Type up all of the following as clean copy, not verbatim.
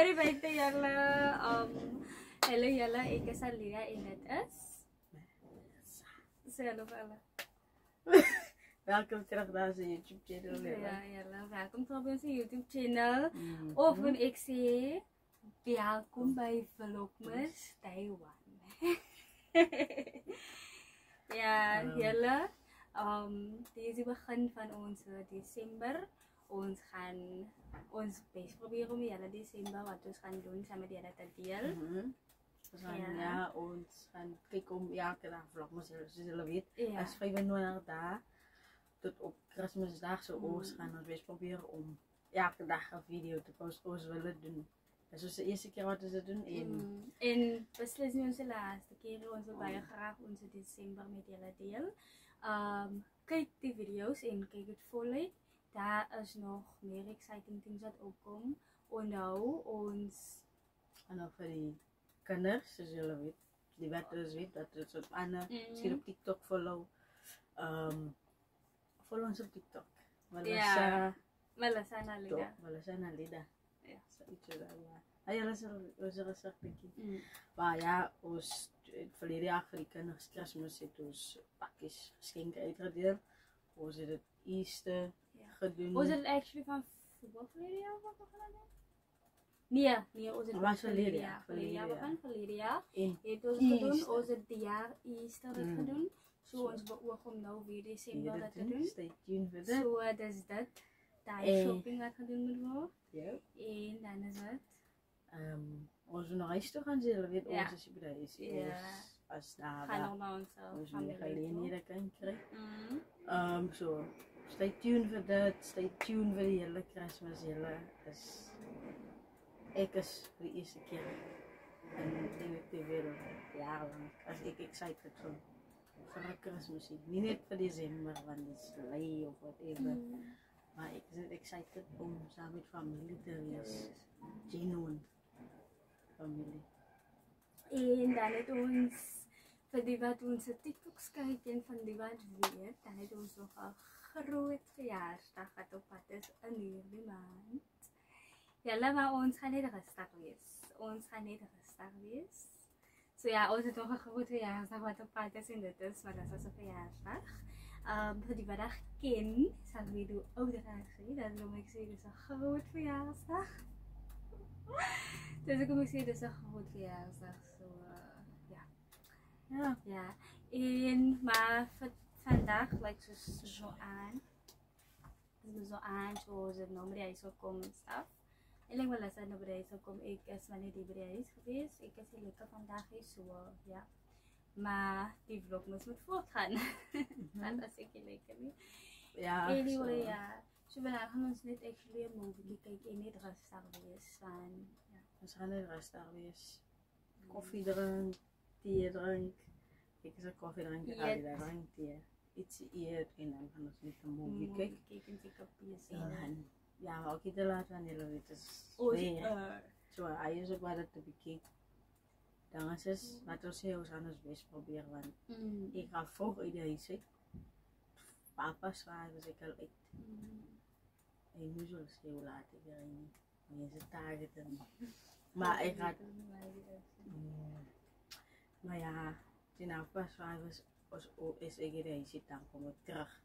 Bye bye to Jelle. Hello Jelle, ik is Alia en dit is. Sê hallo vir hulle. Welkom terug naar onze YouTube channel. Ja, Jelle, welkom terug bij onze YouTube channel. Of wil ik sê, welkom bij Vlogmas Taiwan. Ja, Jelle. Deze begin van onze december. Ons gaan ons best proberen om hele december wat we gaan doen samen met jullie te delen. We gaan ons gaan kijken om elke dag vlogmas, zoals jullie weten. Ja. Als 25 dagen tot op Kerstmisdag zo ons gaan we best proberen om elke dag een video te posten zoals we willen doen. Dat is de eerste keer wat we ze doen. En beslist niet onze laatste keer, ons wil bijna graag onze december met jullie delen. Kijk die video's en kijk het voluit. Daar is nog meer exciting things wat opkomen. Onthou ons. En dan voor die kinders, zoals jullie weten, die wat dus weet, dat het op Anne, misschien op TikTok follow. Follow ons op TikTok. Ja. Melissa Nalida. Melissa Nalida. Ja. Zoiets zo ja. Ja, dat is een gezegd, denk ik. Maar ja, ons verleden jaar voor die kinders Kerstmis heeft ons pakjes geschenken uitgedeeld. Ons het het Easter gedaan. Was het actually van voetbal verleden jaar wat we gedaan hebben? Nee, ons het van verleden jaar. Verleden jaar. Het ons gedaan, ons het die jaar Easter het gedaan. So ons beoog om nou weer December dat te doen. Stay tuned for that. So dis dit. Daai shopping wat gedoen moet word. Ja. En dan is het ons we naar huis toe gaan, zullen weet ons is bij de is. Ja. Als daar gaan we ons familie geleden kan krijgen. So stay tuned for that. Stay tuned voor die hele Christmas hele. Dus ik is voor de eerste keer en ik weet weer jarenlang als ik excited voor Christmas. Niet net voor december, want het is lei of whatever. Maar ik ben excited om samen met familie te wees. Genuine familie. En dan het ons, vir die wat onze TikToks kyk en van die wat weet, dan het ons nog 'n groot verjaarsdag wat op pad is in hierdie maand. Julle, maar ons gaan net rustig wees. So ja, ons het nog 'n groot verjaarsdag wat op pad is en dit is, maar dat is 'n verjaarsdag. Vir die wat dat ken, sal weet hoe oud ek is. Dat noem ek sê dis 'n groot verjaarsdag. Dus ik moet zeggen, dat is een groot verjaarsdag. So, ja. En, maar vandaag lijkt het zo aan. Zoals het nou bij huis gekomen en stuff. En ik wil eens naar bij huis gekomen. Ik is wanneer die bij huis geweest. Ik is heel lekker vandaag is zo, ja. Maar die vlog moet voortgaan. Dat is ik lekker niet. Ja. Anyway, ja. So vandaag gaan ons net actually een movie kijken en niet rustig wees van, ja. We gaan net rustig wees. Koffie drinken, thee drinken. Ik is een koffie drinken, Ali drinken, thee. Iets eet en dan gaan we net een movie kijken. En ja, maar ook niet te laat van jullie weten. Zo, hij is ook wat te bekijken. Dan is het, wat we zeggen, we gaan ons best proberen. Want ik ga vroeg uit de huis uit. Papa zwaar, dus ik al uit. En nu zullen ze heel laat erin. Mensen tagen dan. Maar ik ga. Maar ja, toen pas is ik erin zit, dan kom ik terug.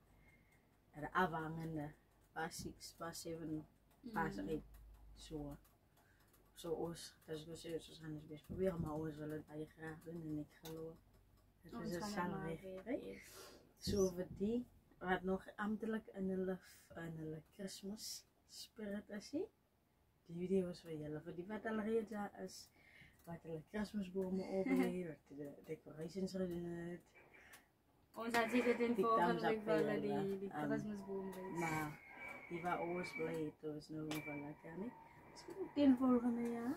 En de afhangende, pas 6, pas 7, pas 8. Zo. Zoals, dat is dus we gaan het best proberen, maar ons willen het bij je graag doen en ik geloof. Het is een samenweg. Zo voor die. Wat nog ambtelijk in de Christmas spirit is. Die video is voor jullie. Voor die wat al reeds is. Wat de Christmasbomen overheen. Wat de decorations erin. Ons had dit in volgende week willen die Christmasbomen. Maar die was alles blij. Dat is nog wel lekker niet. Misschien ook in volgende jaar.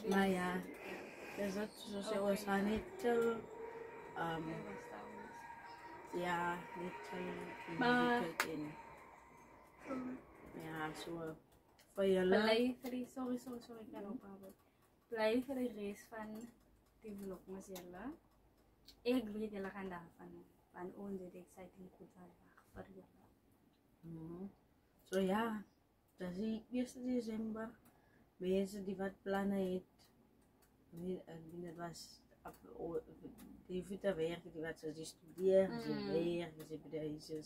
Maar ja. Dus dat is zoals hij niet zo. Ja, niet muziek in. Ja, zo. Voor jullie. Blij voor die, sorry, ik kan ophouden. Blij voor de rest van die vlogmas jullie. Ik weet jullie gaan daarvan. Van ons dit exciting goed voor jullie. Zo ja, Dat is die 1 December. Mensen die wat plannen het. Het was die hoeft te werken, die wat ze studeren, ze werken, ze bedrijven.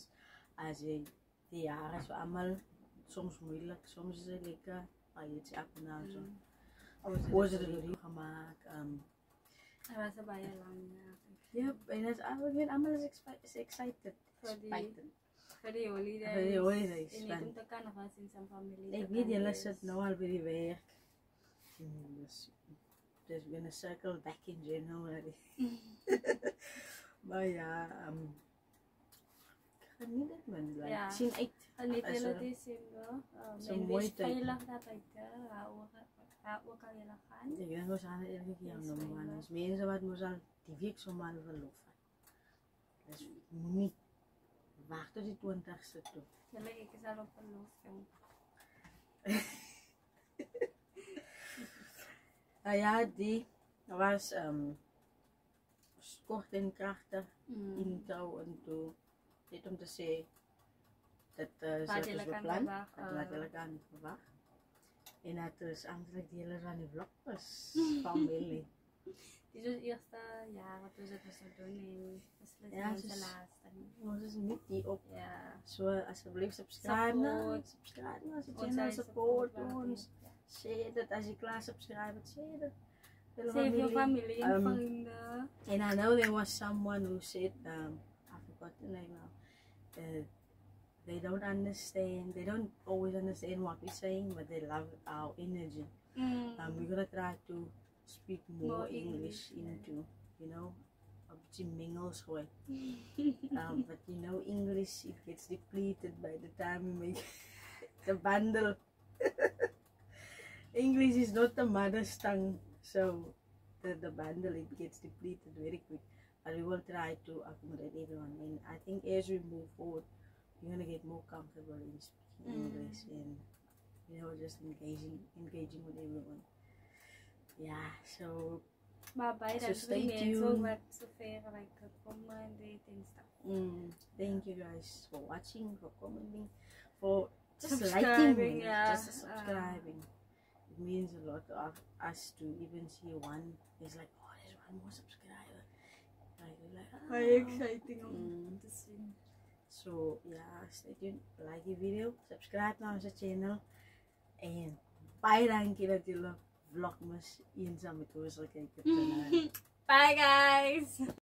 Als je die jaren zo allemaal soms moeilijk, soms is het lekker. Maar je hebt op en aan zo. Hoe ze het door gemaakt. Dat was een beetje lang. Ja, en dat is allemaal is excited. Voor de holidays. Voor de holidays. En niet om te kan was in zijn familie. Ik weet, jullie zit nou al bij die werk. Dus ik ben een circle back in January. Maar ja, geniet het man. Like, Ja. Zien uit. Geniet hele December. Zo'n mooie tijd. Veilig daar buiten. Waar ook al jullie gaan. Ik denk dat we aan elke keer doen, man. Dus mensen wat moest al die week zomaar verlof. Dus niet wacht tot die 20ste toe. Jullie ik is al op verlof, jong. Nou ja, die was kort en krachtig intro en toe. Dit om te zeggen dat ze het beplan, dat wil aan niet verwacht. En dat is eigenlijk deel van die vlogpas familie. Dit is het eerste jaar wat we het doen en beslist Ja, onze dus- laatste. Ons is niet die op. Ja. So alsjeblieft subscribe als je channel support ons. Share dat als je klaar subscribe, share dat. Save your family and vrienden. And I know there was someone who said, I forgot the name now. They don't understand. They don't always understand what we're saying, but they love our energy. We're gonna try to speak more English into, you know, a beetje mingles gooi. But you know, English it gets depleted by the time we make the bundle. English is not the mother's tongue, so the bundle it gets depleted very quick. But we will try to accommodate everyone, and I think as we move forward, you're gonna get more comfortable in speaking English and, you know, just engaging with everyone. Yeah, so Maar bij So dat stay mensen tuned. ook wat zover like commented en stuff. thank you guys for watching, for commenting, for just Subscribing, liking, yeah. just subscribing. It means a lot of us to even see one. It's like, oh, there's one more subscriber. Like, we're like, Very exciting om te zien. So yeah, stay tuned, like the video, subscribe naar onze channel. En baie dankie dat jullie vlogmas eenzaam met ons kijken. Bye guys!